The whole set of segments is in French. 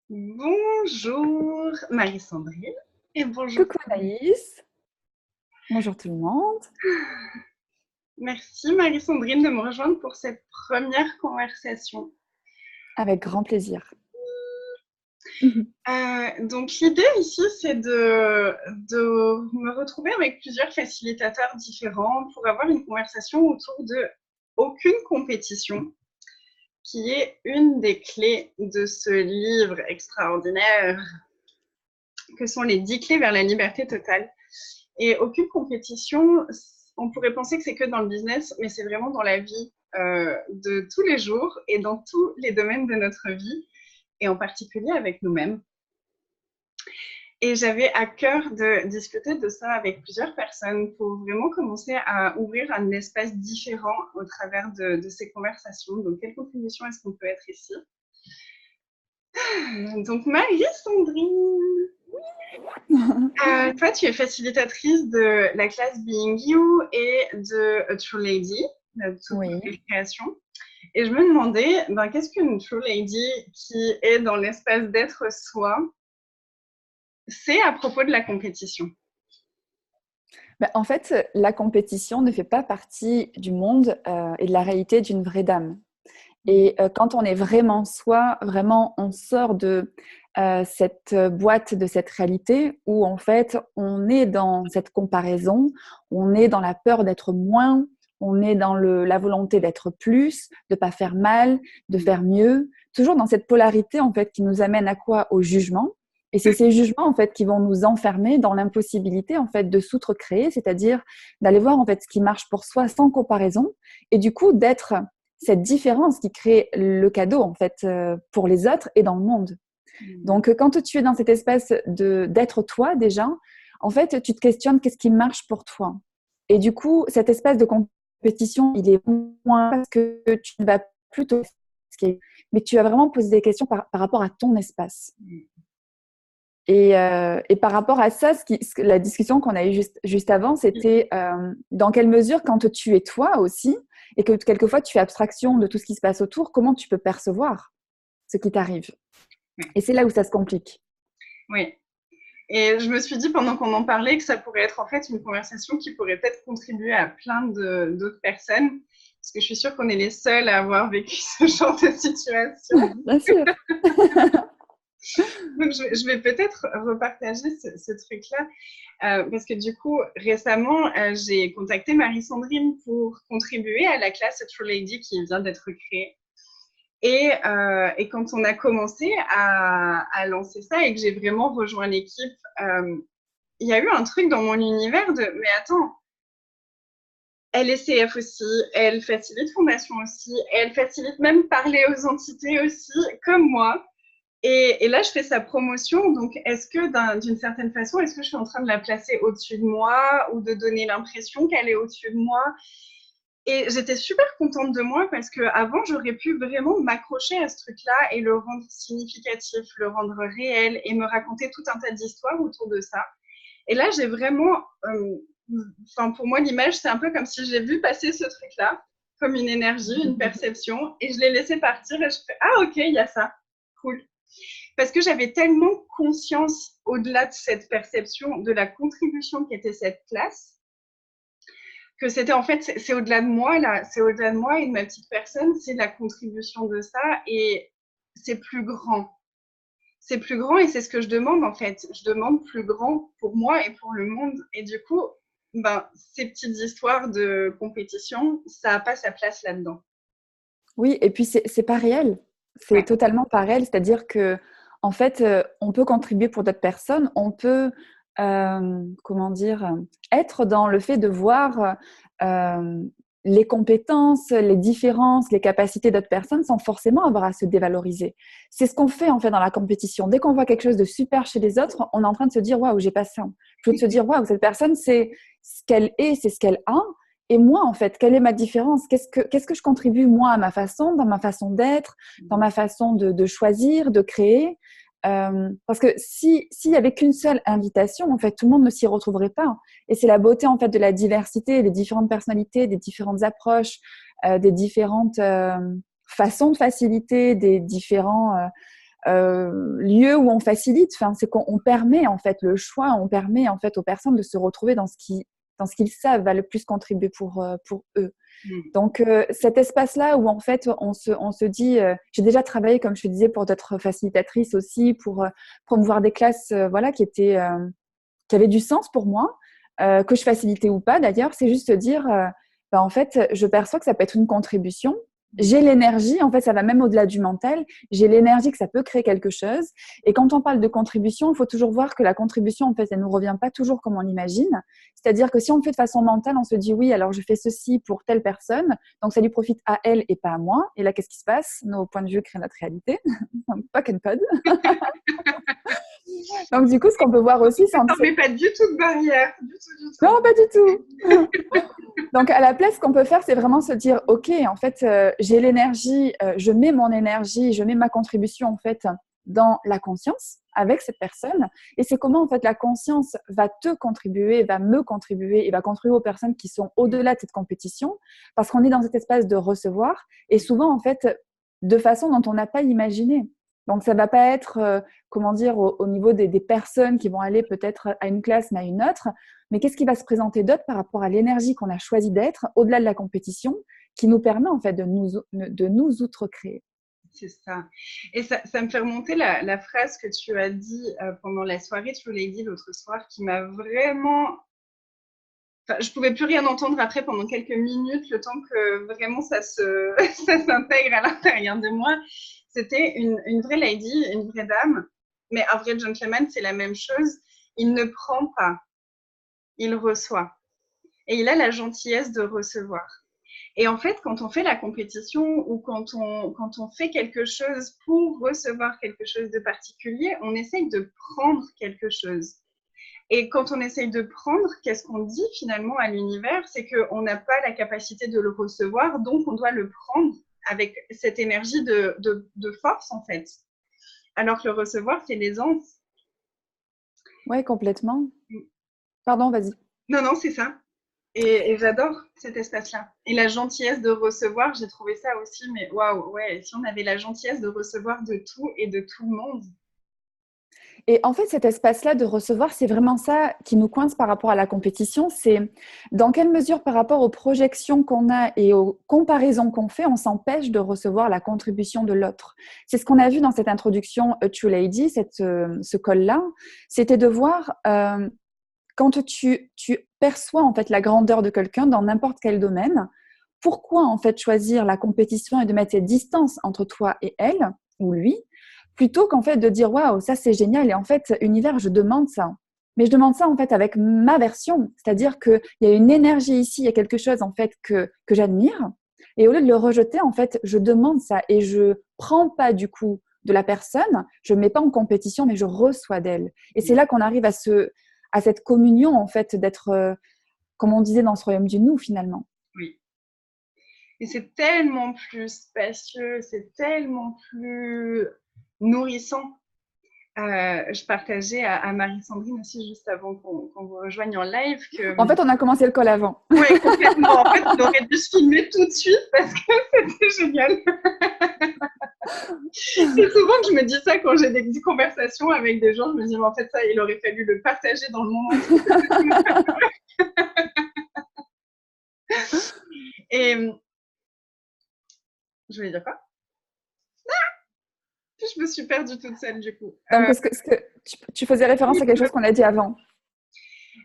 Bonjour Marie-Sandrine et bonjour. Coucou Anaïs, bonjour tout le monde. Merci Marie-Sandrine de me rejoindre pour cette première conversation. Avec grand plaisir. Mhm. Donc l'idée ici, c'est de me retrouver avec plusieurs facilitateurs différents pour avoir une conversation autour de aucune compétition, qui est une des clés de ce livre extraordinaire que sont les 10 clés vers la liberté totale. Et aucune compétition, on pourrait penser que c'est que dans le business, mais c'est vraiment dans la vie de tous les jours et dans tous les domaines de notre vie, et en particulier avec nous-mêmes. Et j'avais à cœur de discuter de ça avec plusieurs personnes pour vraiment commencer à ouvrir un espace différent au travers de ces conversations. Donc, quelle contribution est-ce qu'on peut être ici? Donc, Marie-Sandrine, toi, tu es facilitatrice de la classe Being You et de A True Lady, de toute Oui. création. Et je me demandais, qu'est-ce qu'une True Lady qui est dans l'espace d'être soi, c'est à propos de la compétition? En fait, la compétition ne fait pas partie du monde et de la réalité d'une vraie dame. Et quand on est vraiment soi, vraiment on sort de cette boîte, de cette réalité où en fait on est dans cette comparaison, on est dans la peur d'être moins, on est dans la volonté d'être plus, de pas faire mal, de faire mieux, toujours dans cette polarité en fait qui nous amène à quoi? Au jugement. Et c'est ces jugements en fait qui vont nous enfermer dans l'impossibilité en fait de s'outre-créer, c'est-à-dire d'aller voir en fait ce qui marche pour soi sans comparaison et du coup d'être cette différence qui crée le cadeau en fait pour les autres et dans le monde. Donc quand tu es dans cet espace d'être toi déjà, en fait tu te questionnes qu'est-ce qui marche pour toi. Et du coup cet espace de compétition il est moins parce que tu ne vas plus te mais tu vas vraiment poser des questions par rapport à ton espace. Et par rapport à ça, la discussion qu'on a eue juste avant, c'était dans quelle mesure, quand tu es toi aussi, et que quelquefois tu fais abstraction de tout ce qui se passe autour, comment tu peux percevoir ce qui t'arrive. Et c'est là où ça se complique. Oui. Et je me suis dit pendant qu'on en parlait que ça pourrait être en fait une conversation qui pourrait peut-être contribuer à plein d'autres personnes, parce que je suis sûre qu'on est les seuls à avoir vécu ce genre de situation. Bien sûr. Donc je vais peut-être repartager ce truc-là, parce que du coup, récemment, j'ai contacté Marie-Sandrine pour contribuer à la classe True Lady qui vient d'être créée. Et quand on a commencé à lancer ça et que j'ai vraiment rejoint l'équipe, il y a eu un truc dans mon univers de mais attends, elle est CF aussi, elle facilite fondation aussi, elle facilite même parler aux entités aussi, comme moi. Et là, je fais sa promotion. Donc, est-ce que d'une certaine façon, est-ce que je suis en train de la placer au-dessus de moi ou de donner l'impression qu'elle est au-dessus de moi? Et j'étais super contente de moi parce qu'avant, j'aurais pu vraiment m'accrocher à ce truc-là et le rendre significatif, le rendre réel et me raconter tout un tas d'histoires autour de ça. Et là, j'ai vraiment, pour moi, l'image, c'est un peu comme si j'ai vu passer ce truc-là, comme une énergie, une perception, et je l'ai laissé partir et je fais, ah ok, il y a ça, cool. Parce que j'avais tellement conscience, au-delà de cette perception, de la contribution qu'était cette classe, que c'était en fait, c'est au-delà de moi, là, c'est au-delà de moi et de ma petite personne, c'est la contribution de ça et c'est plus grand. C'est plus grand et c'est ce que je demande en fait. Je demande plus grand pour moi et pour le monde. Et du coup, ces petites histoires de compétition, ça n'a pas sa place là-dedans. Oui, et puis c'est pas réel. C'est Ouais. totalement pas réel. C'est-à-dire que, en fait, on peut contribuer pour d'autres personnes. On peut, comment dire, être dans le fait de voir euh, les compétences, les différences, les capacités d'autres personnes sans forcément avoir à se dévaloriser. C'est ce qu'on fait en fait dans la compétition. Dès qu'on voit quelque chose de super chez les autres, on est en train de se dire waouh, j'ai pas ça. Plutôt de se dire waouh, cette personne, c'est ce qu'elle est, c'est ce qu'elle a. Et moi, en fait, quelle est ma différence? Qu'est-ce que je contribue, moi, à ma façon, dans ma façon d'être, dans ma façon de choisir, de créer? Parce que s'il y avait qu'une seule invitation, en fait, tout le monde ne s'y retrouverait pas. Et c'est la beauté, en fait, de la diversité, des différentes personnalités, des différentes approches, des différentes façons de faciliter, des différents lieu où on facilite. Enfin, c'est qu'on permet en fait le choix, on permet en fait aux personnes de se retrouver dans ce qu'ils savent va le plus contribuer pour eux. Donc, cet espace-là où en fait on se dit, j'ai déjà travaillé, comme je te disais, pour être facilitatrice aussi, pour promouvoir des classes voilà, qui avaient du sens pour moi, que je facilitais ou pas d'ailleurs, c'est juste dire, en fait, je perçois que ça peut être une contribution. J'ai l'énergie, en fait, ça va même au-delà du mental. J'ai l'énergie que ça peut créer quelque chose. Et quand on parle de contribution, il faut toujours voir que la contribution, en fait, elle ne nous revient pas toujours comme on l'imagine. C'est-à-dire que si on le fait de façon mentale, on se dit oui, alors je fais ceci pour telle personne, donc ça lui profite à elle et pas à moi. Et là, qu'est-ce qui se passe? Nos points de vue créent notre réalité. Fuck and pod. Donc, du coup, ce qu'on peut voir aussi, c'est... Non, mais pas du tout de barrière. Du tout. Non, pas du tout. Donc, à la place, ce qu'on peut faire, c'est vraiment se dire, OK, en fait, j'ai l'énergie, je mets mon énergie, je mets ma contribution, en fait, dans la conscience avec cette personne. Et c'est comment, en fait, la conscience va te contribuer, va me contribuer et va contribuer aux personnes qui sont au-delà de cette compétition, parce qu'on est dans cet espace de recevoir et souvent, en fait, de façon dont on n'a pas imaginé. Donc, ça ne va pas être, comment dire, au niveau des personnes qui vont aller peut-être à une classe, mais à une autre. Mais qu'est-ce qui va se présenter d'autre par rapport à l'énergie qu'on a choisi d'être au-delà de la compétition, qui nous permet en fait de nous outrecréer. C'est ça. Et ça me fait remonter la phrase que tu as dit pendant la soirée True Lady l'autre soir, qui m'a vraiment... Enfin, je ne pouvais plus rien entendre après pendant quelques minutes, le temps que vraiment ça s'intègre à l'intérieur de moi. C'était une vraie lady, une vraie dame, mais un vrai gentleman, c'est la même chose. Il ne prend pas, il reçoit. Et il a la gentillesse de recevoir. Et en fait, quand on fait la compétition ou quand on fait quelque chose pour recevoir quelque chose de particulier, on essaye de prendre quelque chose. Et quand on essaye de prendre, qu'est-ce qu'on dit finalement à l'univers? C'est qu'on n'a pas la capacité de le recevoir, donc on doit le prendre avec cette énergie de force en fait. Alors que le recevoir, c'est l'aisance. Oui, complètement. Pardon, vas-y. Non, c'est ça. Et j'adore cet espace-là. Et la gentillesse de recevoir, j'ai trouvé ça aussi, mais waouh, ouais, si on avait la gentillesse de recevoir de tout et de tout le monde. Et en fait, cet espace-là de recevoir, c'est vraiment ça qui nous coince par rapport à la compétition. C'est dans quelle mesure, par rapport aux projections qu'on a et aux comparaisons qu'on fait, on s'empêche de recevoir la contribution de l'autre. C'est ce qu'on a vu dans cette introduction A True Lady, ce call-là. C'était de voir quand tu perçois en fait la grandeur de quelqu'un dans n'importe quel domaine, pourquoi en fait choisir la compétition et de mettre cette distance entre toi et elle ou lui, plutôt qu'en fait de dire waouh, ça c'est génial et en fait univers, je demande ça. Mais je demande ça en fait avec ma version, c'est-à-dire qu'il y a une énergie ici, il y a quelque chose en fait que j'admire et au lieu de le rejeter en fait, je demande ça et je prends pas du coup de la personne, je mets pas en compétition mais je reçois d'elle. Et c'est là qu'on arrive à cette communion en fait d'être comme on disait dans ce royaume du nous finalement. Oui. Et c'est tellement plus spacieux, c'est tellement plus nourrissant. Je partageais à Marie-Sandrine aussi juste avant qu'on vous rejoigne en live que... En fait, on a commencé le call avant. Oui, complètement. En fait, on aurait dû se filmer tout de suite parce que c'était génial. C'est souvent que je me dis ça quand j'ai des conversations avec des gens. Je me dis, mais en fait, ça, il aurait fallu le partager dans le monde entier. Et je voulais dire quoi? Je me suis perdue toute seule du coup. Donc, est-ce que tu faisais référence à quelque chose qu'on a dit avant?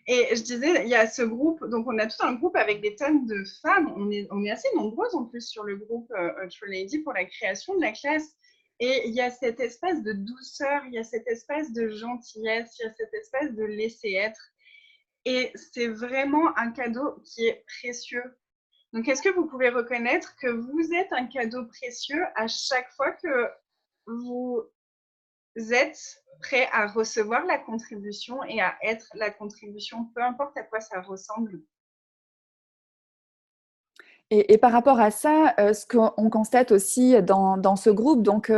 Et je disais, il y a ce groupe, donc on a tout un groupe avec des tonnes de femmes. On est assez nombreuses en plus sur le groupe True Lady pour la création de la classe. Et il y a cet espace de douceur, il y a cet espace de gentillesse, il y a cet espace de laisser être. Et c'est vraiment un cadeau qui est précieux. Donc, est-ce que vous pouvez reconnaître que vous êtes un cadeau précieux à chaque fois que vous êtes prêt à recevoir la contribution et à être la contribution, peu importe à quoi ça ressemble? Et par rapport à ça, ce qu'on constate aussi dans ce groupe, donc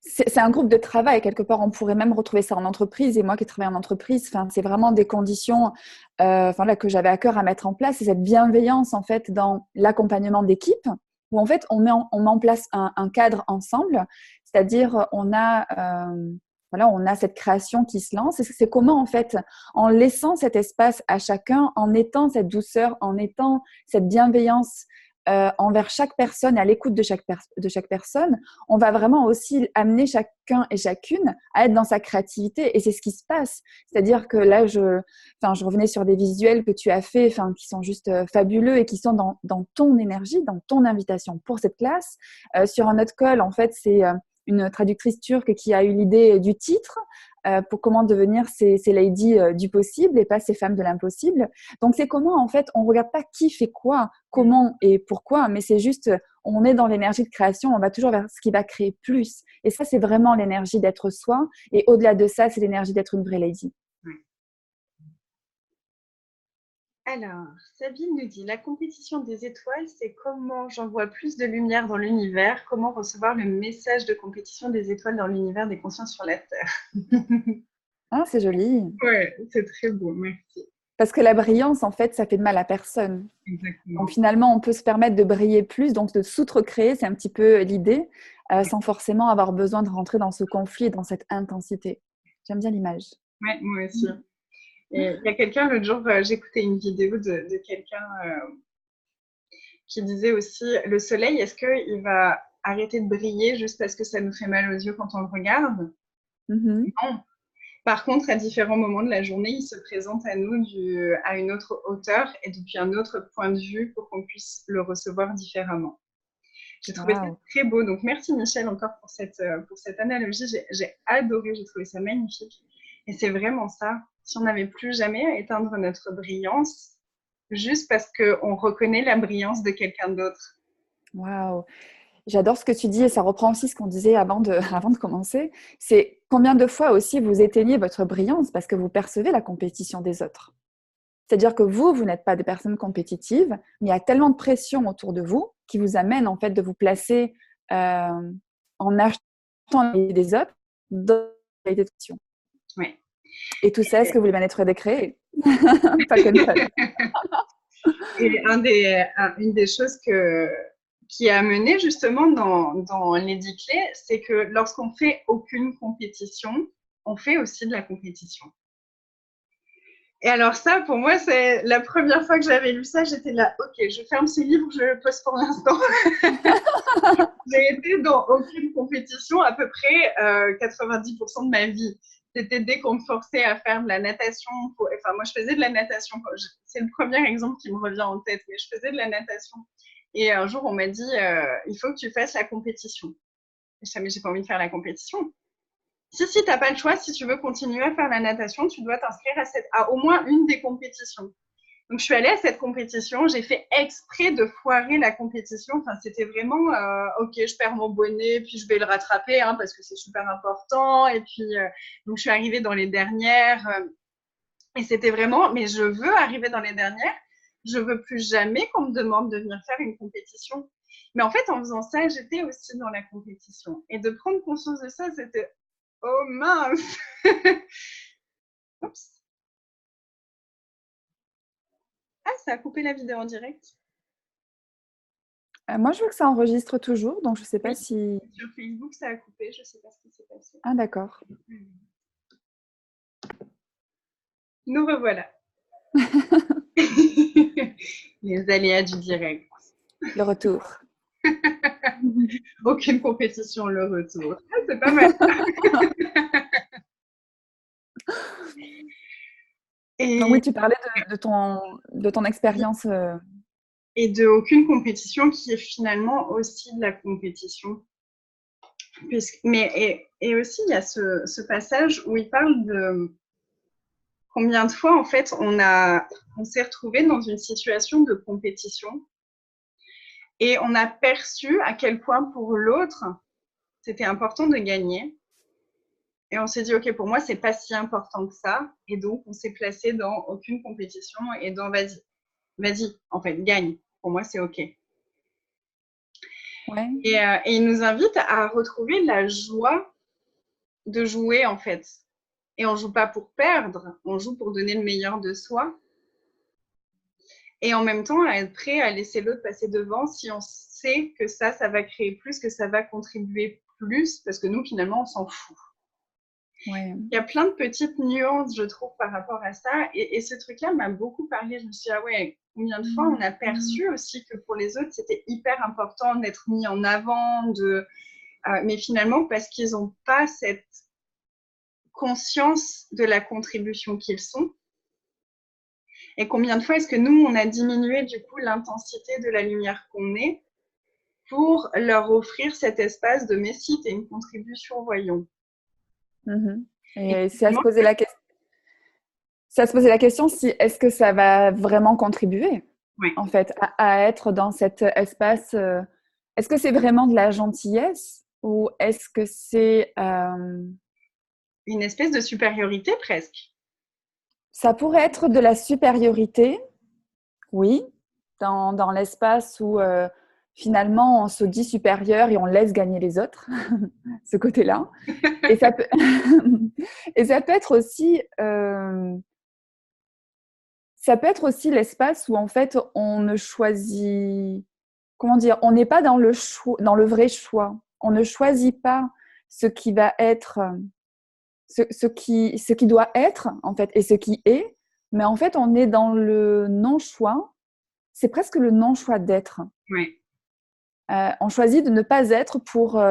c'est un groupe de travail, quelque part, on pourrait même retrouver ça en entreprise. Et moi qui travaille en entreprise, c'est vraiment des conditions là, que j'avais à cœur à mettre en place. C'est cette bienveillance en fait dans l'accompagnement d'équipe, où en fait on met en place un cadre ensemble. C'est-à-dire, voilà, on a cette création qui se lance. Et c'est comment, en fait, en laissant cet espace à chacun, en étant cette douceur, en étant cette bienveillance envers chaque personne, à l'écoute de chaque personne, on va vraiment aussi amener chacun et chacune à être dans sa créativité. Et c'est ce qui se passe. C'est-à-dire que là, je revenais sur des visuels que tu as faits, qui sont juste fabuleux et qui sont dans ton énergie, dans ton invitation pour cette classe. Sur un autre call, en fait, c'est une traductrice turque qui a eu l'idée du titre pour comment devenir ces ladies du possible et pas ces femmes de l'impossible. Donc, c'est comment, en fait, on ne regarde pas qui fait quoi, comment et pourquoi, mais c'est juste, on est dans l'énergie de création, on va toujours vers ce qui va créer plus. Et ça, c'est vraiment l'énergie d'être soi. Et au-delà de ça, c'est l'énergie d'être une vraie lady. Alors, Sabine nous dit, la compétition des étoiles, c'est comment j'envoie plus de lumière dans l'univers, comment recevoir le message de compétition des étoiles dans l'univers des consciences sur la Terre. Ah, c'est joli. Ouais, c'est très beau, merci. Parce que la brillance, en fait, ça fait de mal à personne. Exactement. Donc finalement, on peut se permettre de briller plus, donc de s'outre-créer, c'est un petit peu l'idée, sans forcément avoir besoin de rentrer dans ce conflit et dans cette intensité. J'aime bien l'image. Ouais, moi aussi. Et il y a quelqu'un, l'autre jour, j'écoutais une vidéo de quelqu'un qui disait aussi, le soleil, est-ce qu'il va arrêter de briller juste parce que ça nous fait mal aux yeux quand on le regarde? Mm-hmm. Non. Par contre, à différents moments de la journée, il se présente à nous à une autre hauteur et depuis un autre point de vue pour qu'on puisse le recevoir différemment. J'ai trouvé ça très beau. Donc, merci Michel encore pour cette analogie. J'ai adoré, j'ai trouvé ça magnifique. Et c'est vraiment ça. Si on n'avait plus jamais à éteindre notre brillance, juste parce qu'on reconnaît la brillance de quelqu'un d'autre. Waouh! J'adore ce que tu dis et ça reprend aussi ce qu'on disait avant de commencer. C'est combien de fois aussi vous éteignez votre brillance parce que vous percevez la compétition des autres. C'est-à-dire que vous n'êtes pas des personnes compétitives, mais il y a tellement de pression autour de vous qui vous amène en fait de vous placer en achetant les des autres dans la qualité de pression. Ouais. Et tout ça, est-ce que vous voulez bien être décréé? Pas comme ça. Et une des choses qui a mené justement dans Lady Clé, c'est que lorsqu'on fait aucune compétition, on fait aussi de la compétition. Et alors ça, pour moi, c'est la première fois que j'avais lu ça, j'étais là, ok, je ferme ce livre, je le pose pour l'instant. J'ai été dans aucune compétition à peu près 90% de ma vie. C'était dès qu'on me forçait à faire de la natation. Enfin, moi, je faisais de la natation. C'est le premier exemple qui me revient en tête, mais je faisais de la natation. Et un jour, on m'a dit, il faut que tu fasses la compétition. Et je savais, mais j'ai pas envie de faire la compétition. Si, t'as pas le choix, si tu veux continuer à faire la natation, tu dois t'inscrire à au moins une des compétitions. Donc, je suis allée à cette compétition. J'ai fait exprès de foirer la compétition. Enfin, c'était vraiment, ok, je perds mon bonnet, puis je vais le rattraper, hein, parce que c'est super important. Et puis, donc, je suis arrivée dans les dernières. Et c'était vraiment, mais je veux arriver dans les dernières. Je veux plus jamais qu'on me demande de venir faire une compétition. Mais en fait, en faisant ça, j'étais aussi dans la compétition. Et de prendre conscience de ça, c'était, oh mince. Oups. Ah, ça a coupé la vidéo en direct. Moi, je veux que ça enregistre toujours, donc je ne sais pas Oui. si… Sur Facebook, ça a coupé, je ne sais pas ce qui s'est passé. Ah, d'accord. Nous revoilà. Les aléas du direct. Le retour. Aucune compétition, le retour. Ah, c'est pas mal. Donc oui, tu parlais de ton expérience. Et de aucune compétition qui est finalement aussi de la compétition. Et aussi, il y a ce passage où il parle de combien de fois, en fait, on s'est retrouvé dans une situation de compétition et on a perçu à quel point pour l'autre, c'était important de gagner. Et on s'est dit, OK, pour moi, c'est pas si important que ça. Et donc, on s'est placé dans aucune compétition et dans vas-y, en fait, gagne. Pour moi, c'est OK. Ouais. Et il nous invite à retrouver la joie de jouer, en fait. Et on joue pas pour perdre, on joue pour donner le meilleur de soi. Et en même temps, à être prêt à laisser l'autre passer devant si on sait que ça va créer plus, que ça va contribuer plus parce que nous, finalement, on s'en fout. Ouais. Il y a plein de petites nuances, je trouve, par rapport à ça. Et ce truc-là m'a beaucoup parlé. Je me suis dit, ah ouais, combien de fois on a perçu aussi que pour les autres, c'était hyper important d'être mis en avant, mais finalement, parce qu'ils n'ont pas cette conscience de la contribution qu'ils sont. Et combien de fois est-ce que nous, on a diminué du coup l'intensité de la lumière qu'on est pour leur offrir cet espace de mais si, t'es une contribution, voyons. Et c'est à se poser la question. C'est à se poser la question si est-ce que ça va vraiment contribuer, en fait, à être dans cet espace. Est-ce que c'est vraiment de la gentillesse ou est-ce que c'est une espèce de supériorité presque? Ça pourrait être de la supériorité, oui, dans l'espace où finalement on se dit supérieur et on laisse gagner les autres, ce côté-là. Et ça peut, et ça peut être aussi, l'espace où en fait on ne choisit, comment dire, on n'est pas dans le choix, dans le vrai choix. On ne choisit pas ce qui va être, ce qui doit être en fait et ce qui est, mais en fait on est dans le non-choix. C'est presque le non-choix d'être. Oui. On choisit de ne pas être pour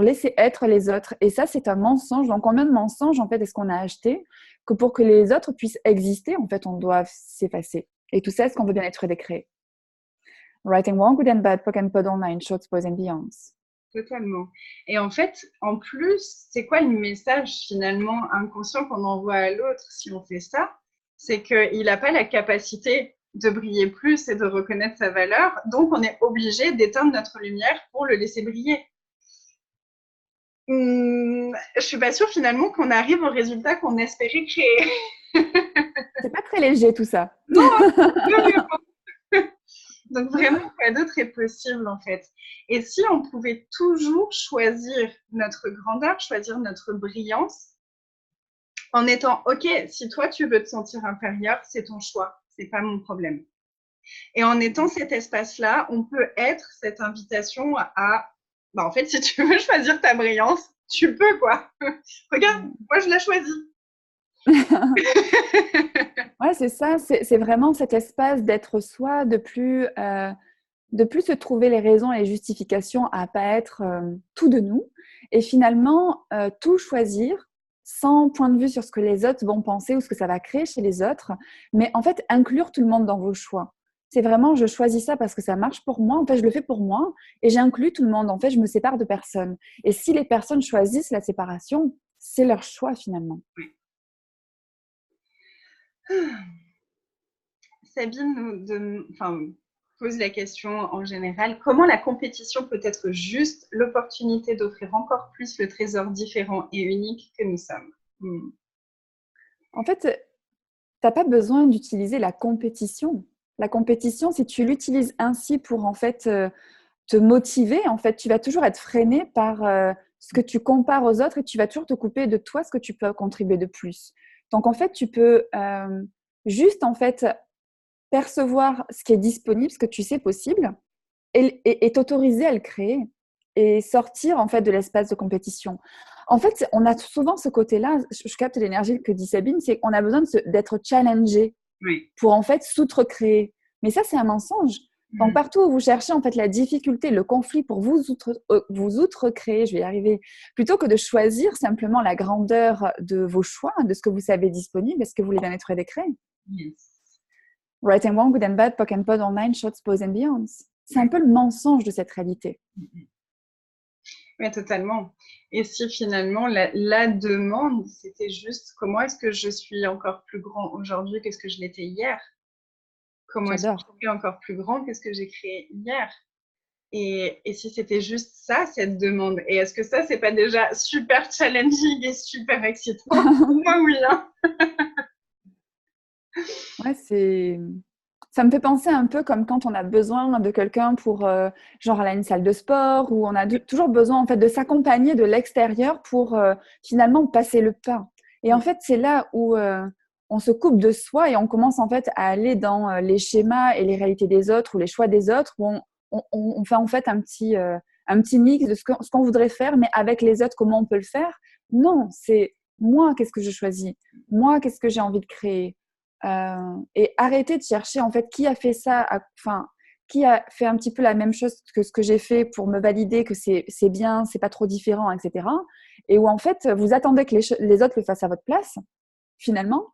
laisser être les autres. Et ça, c'est un mensonge. Donc, combien de mensonges, en fait, est-ce qu'on a acheté que pour que les autres puissent exister, en fait, on doit s'effacer. Et tout ça, est-ce qu'on veut bien être décret? Right and wrong, good and bad, POC and POD online, shorts, boys and beyonds. Totalement. Et en fait, en plus, c'est quoi le message finalement inconscient qu'on envoie à l'autre si on fait ça? C'est qu'il n'a pas la capacité de briller plus et de reconnaître sa valeur, donc on est obligé d'éteindre notre lumière pour le laisser briller. Je suis pas sûre finalement qu'on arrive au résultat qu'on espérait créer. C'est pas très léger tout ça. Non, donc vraiment, quoi d'autre est possible en fait. Et si on pouvait toujours choisir notre grandeur, choisir notre brillance, en étant OK, si toi tu veux te sentir inférieur, c'est ton choix, c'est pas mon problème. Et en étant cet espace-là, on peut être cette invitation à, bah en fait, si tu veux choisir ta brillance, tu peux quoi. Regarde, moi je l'ai choisie. Ouais, c'est ça. C'est vraiment cet espace d'être soi, de plus se trouver les raisons et les justifications à pas être tout de nous, et finalement tout choisir sans point de vue sur ce que les autres vont penser ou ce que ça va créer chez les autres, mais en fait inclure tout le monde dans vos choix. C'est vraiment, je choisis ça parce que ça marche pour moi, en fait je le fais pour moi et j'inclus tout le monde, en fait je me sépare de personne. Et si les personnes choisissent la séparation, c'est leur choix finalement. Sabine pose la question en général, comment la compétition peut être juste l'opportunité d'offrir encore plus le trésor différent et unique que nous sommes? En fait, tu n'as pas besoin d'utiliser la compétition. La compétition, si tu l'utilises ainsi pour en fait te motiver, en fait, tu vas toujours être freiné par ce que tu compares aux autres et tu vas toujours te couper de toi ce que tu peux contribuer de plus. Donc en fait, tu peux juste en fait percevoir ce qui est disponible, ce que tu sais possible et t'autoriser à le créer et sortir en fait de l'espace de compétition. En fait, on a souvent ce côté-là, je capte l'énergie que dit Sabine, c'est qu'on a besoin d'être challengé pour en fait s'outre-créer. Mais ça, c'est un mensonge. Donc, partout où vous cherchez en fait la difficulté, le conflit pour vous outre-créer, je vais y arriver, plutôt que de choisir simplement la grandeur de vos choix, de ce que vous savez disponible, est-ce que vous voulez bien être décret? Yes. Right and wrong, good and bad, POC and POD online, shorts, boys and beyonds. C'est un peu le mensonge de cette réalité. Oui, totalement. Et si finalement la demande, c'était juste comment est-ce que je suis encore plus grand aujourd'hui que ce que je l'étais hier? Comment est-ce que je suis encore plus grand que ce que j'ai créé hier? Et si c'était juste ça, cette demande, et est-ce que ça, c'est pas déjà super challenging et super excitant? Moi, oui. Hein. Ouais, ça me fait penser un peu comme quand on a besoin de quelqu'un pour, genre, aller à une salle de sport, où on a toujours besoin en fait de s'accompagner de l'extérieur pour finalement passer le pas. Et en fait, c'est là où on se coupe de soi et on commence en fait à aller dans les schémas et les réalités des autres ou les choix des autres, où on fait en fait un petit un petit mix de ce qu'on voudrait faire, mais avec les autres, comment on peut le faire. Non, c'est moi, qu'est-ce que je choisis? Moi, qu'est-ce que j'ai envie de créer? Et arrêter de chercher, en fait, qui a fait ça, enfin, qui a fait un petit peu la même chose que ce que j'ai fait pour me valider que c'est bien, c'est pas trop différent, etc. Et où, en fait, vous attendez que les autres le fassent à votre place, finalement,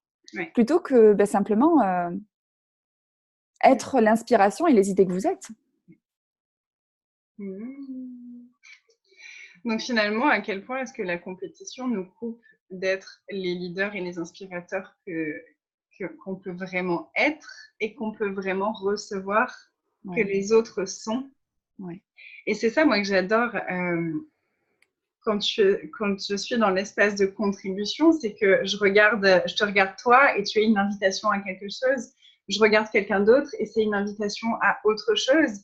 plutôt que simplement être l'inspiration et les idées que vous êtes. Donc finalement, à quel point est-ce que la compétition nous coupe d'être les leaders et les inspirateurs qu'on peut vraiment être et qu'on peut vraiment recevoir, que les autres sont. Et c'est ça, moi, que j'adore quand je suis dans l'espace de contribution, c'est que je te regarde toi et tu es une invitation à quelque chose. Je regarde quelqu'un d'autre et c'est une invitation à autre chose.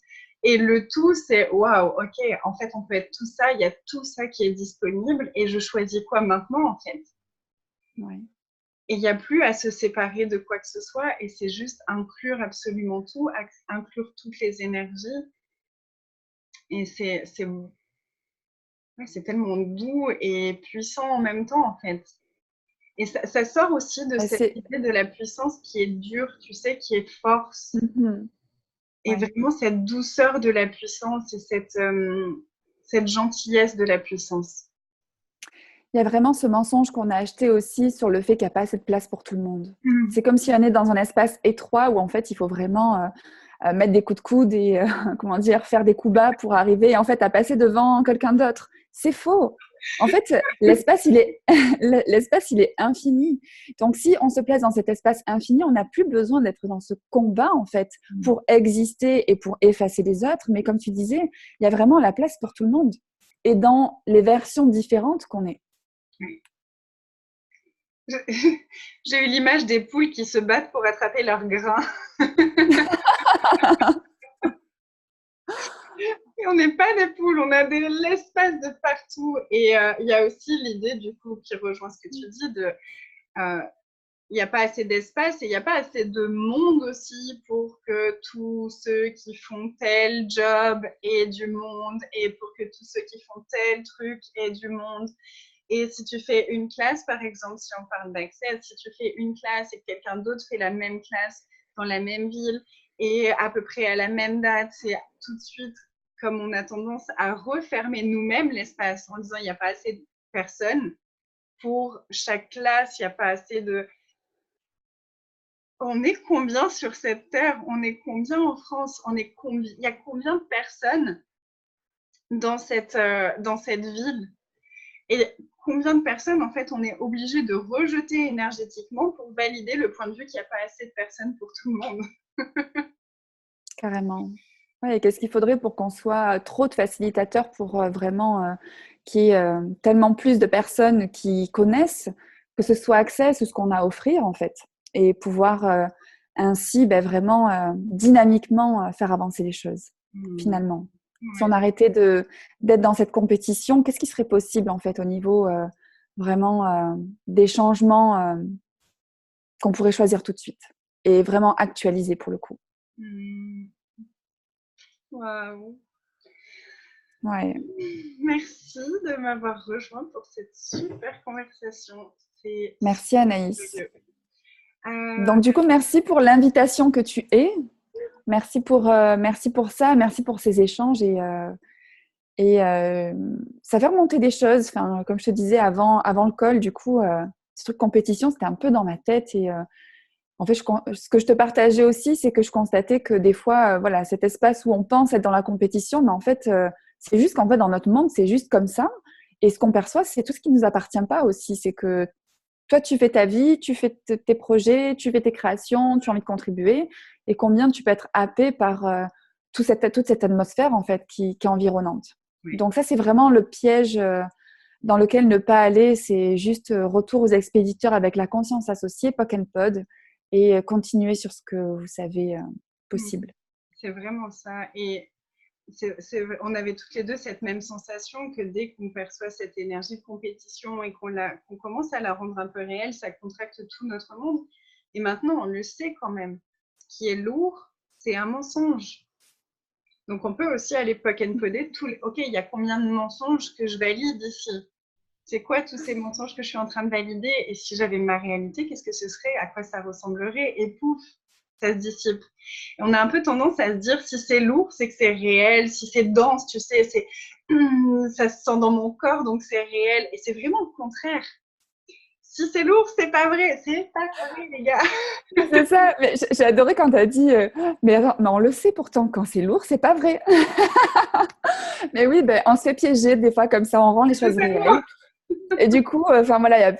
Et le tout, c'est waouh, ok, en fait, on peut être tout ça, il y a tout ça qui est disponible et je choisis quoi maintenant, en fait. Et il n'y a plus à se séparer de quoi que ce soit et c'est juste inclure absolument tout, inclure toutes les énergies. Et c'est tellement doux et puissant en même temps, en fait. Et ça sort aussi de cette idée de la puissance qui est dure, tu sais, qui est force. Et vraiment cette douceur de la puissance et cette gentillesse de la puissance. Il y a vraiment ce mensonge qu'on a acheté aussi sur le fait qu'il n'y a pas assez de place pour tout le monde. C'est comme si on est dans un espace étroit où en fait il faut vraiment mettre des coups de coude et faire des coups bas pour arriver en fait à passer devant quelqu'un d'autre. C'est faux. En fait, l'espace il est infini. Donc si on se place dans cet espace infini, on n'a plus besoin d'être dans ce combat en fait pour exister et pour effacer les autres. Mais comme tu disais, il y a vraiment la place pour tout le monde et dans les versions différentes qu'on est. J'ai eu l'image des poules qui se battent pour attraper leurs grains. Et on n'est pas des poules, on a de l'espace de partout. Et il y a aussi l'idée, du coup, qui rejoint ce que tu dis, il n'y a pas assez d'espace et il n'y a pas assez de monde aussi pour que tous ceux qui font tel job aient du monde et pour que tous ceux qui font tel truc aient du monde. Et si tu fais une classe, par exemple, si on parle d'accès, si tu fais une classe et que quelqu'un d'autre fait la même classe dans la même ville et à peu près à la même date, c'est tout de suite comme on a tendance à refermer nous-mêmes l'espace en disant il n'y a pas assez de personnes pour chaque classe, il n'y a pas assez de... On est combien sur cette terre? On est combien en France? Il y a combien de personnes dans cette ville? Et combien de personnes, en fait, on est obligé de rejeter énergétiquement pour valider le point de vue qu'il n'y a pas assez de personnes pour tout le monde? Carrément. Ouais, et qu'est-ce qu'il faudrait pour qu'on soit trop de facilitateurs pour vraiment qu'il y ait tellement plus de personnes qui connaissent, que ce soit accès à ce qu'on a à offrir, en fait, et pouvoir ainsi vraiment dynamiquement faire avancer les choses, finalement. Si on arrêtait d'être dans cette compétition, qu'est-ce qui serait possible, en fait, au niveau vraiment des changements qu'on pourrait choisir tout de suite et vraiment actualiser pour le coup. Waouh. Ouais. Merci de m'avoir rejoint pour cette super conversation. Merci Anaïs. Donc du coup, merci pour l'invitation que tu es. Merci pour ça, merci pour ces échanges et ça fait remonter des choses. Enfin, comme je te disais avant le call, du coup, ce truc compétition, c'était un peu dans ma tête et en fait, ce que je te partageais aussi, c'est que je constatais que des fois, voilà, cet espace où on pense être dans la compétition, mais en fait, c'est juste qu'en fait, dans notre monde, c'est juste comme ça. Et ce qu'on perçoit, c'est tout ce qui ne nous appartient pas aussi. C'est que toi, tu fais ta vie, tu fais tes projets, tu fais tes créations, tu as envie de contribuer. Et combien tu peux être happé par toute cette atmosphère, en fait, qui est environnante. Oui. Donc ça, c'est vraiment le piège dans lequel ne pas aller. C'est juste retour aux expéditeurs avec la conscience associée, POC and POD, et continuer sur ce que vous savez possible. C'est vraiment ça. Et on avait toutes les deux cette même sensation que dès qu'on perçoit cette énergie de compétition et qu'on commence à la rendre un peu réelle, ça contracte tout notre monde. Et maintenant, on le sait quand même. Ce qui est lourd, c'est un mensonge. Donc, on peut aussi aller poke and poder OK, il y a combien de mensonges que je valide ici? C'est quoi tous ces mensonges que je suis en train de valider? Et si j'avais ma réalité, qu'est-ce que ce serait? À quoi ça ressemblerait? Et pouf, ça se dissipe. Et on a un peu tendance à se dire, si c'est lourd, c'est que c'est réel. Si c'est dense, tu sais, ça se sent dans mon corps, donc c'est réel. Et c'est vraiment le contraire. Si c'est lourd, c'est pas vrai. C'est pas vrai, les gars. C'est ça. Mais j'ai adoré quand tu as dit mais on le sait pourtant, quand c'est lourd, c'est pas vrai. Mais oui, ben, on se fait piéger des fois comme ça, on rend les choses réelles. Et du coup, voilà,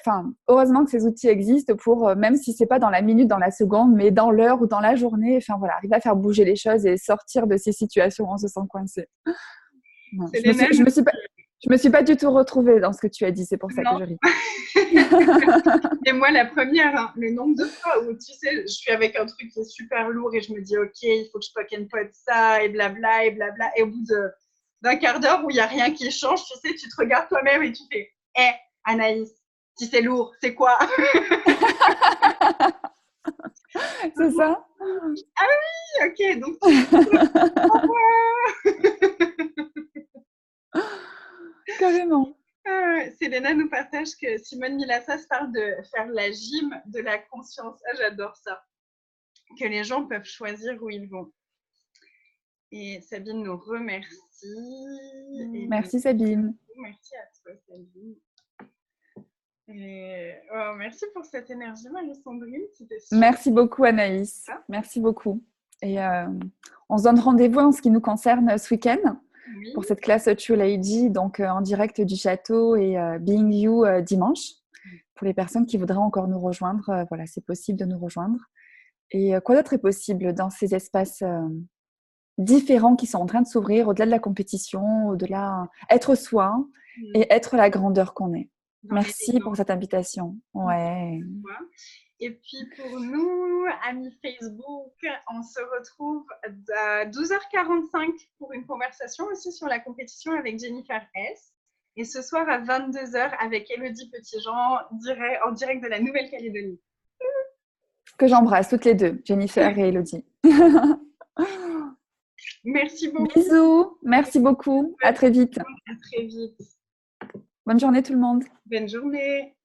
heureusement que ces outils existent pour, même si c'est pas dans la minute, dans la seconde, mais dans l'heure ou dans la journée, voilà, arriver à faire bouger les choses et sortir de ces situations où on se sent coincé. Non, je me suis pas du tout retrouvée dans ce que tu as dit, c'est pour ça que je ris. Et moi, la première, hein, le nombre de fois où, tu sais, je suis avec un truc qui est super lourd et je me dis, OK, il faut que je poke and pot ça, et blabla, et blabla. Et au bout d'un quart d'heure où il n'y a rien qui change, tu sais, tu te regardes toi-même et tu fais, Anaïs, si c'est lourd, c'est quoi? C'est ça? Ah oui, OK, donc carrément. Selena nous partage que Simone Milassas parle de faire la gym de la conscience. Ah, j'adore ça. Que les gens peuvent choisir où ils vont. Et Sabine nous remercie. Merci Sabine. Merci à toi Sabine. Et, merci pour cette énergie Marie-Sandrine. Merci beaucoup Anaïs. Merci beaucoup. Et on se donne rendez-vous en ce qui nous concerne ce week-end. Oui. Pour cette classe True Lady, donc en direct du château et Being You dimanche. Pour les personnes qui voudraient encore nous rejoindre, voilà, c'est possible de nous rejoindre. Et quoi d'autre est possible dans ces espaces différents qui sont en train de s'ouvrir au-delà de la compétition, au-delà être soi et être la grandeur qu'on est. Merci pour cette invitation. Ouais. Et puis pour nous, amis Facebook, on se retrouve à 12h45 pour une conversation aussi sur la compétition avec Jennifer S. Et ce soir à 22h avec Élodie Petitjean en direct de la Nouvelle-Calédonie. Que j'embrasse toutes les deux, Jennifer et Élodie. Merci beaucoup. Bisous, merci beaucoup. À très vite. À très vite. Bonne journée tout le monde. Bonne journée.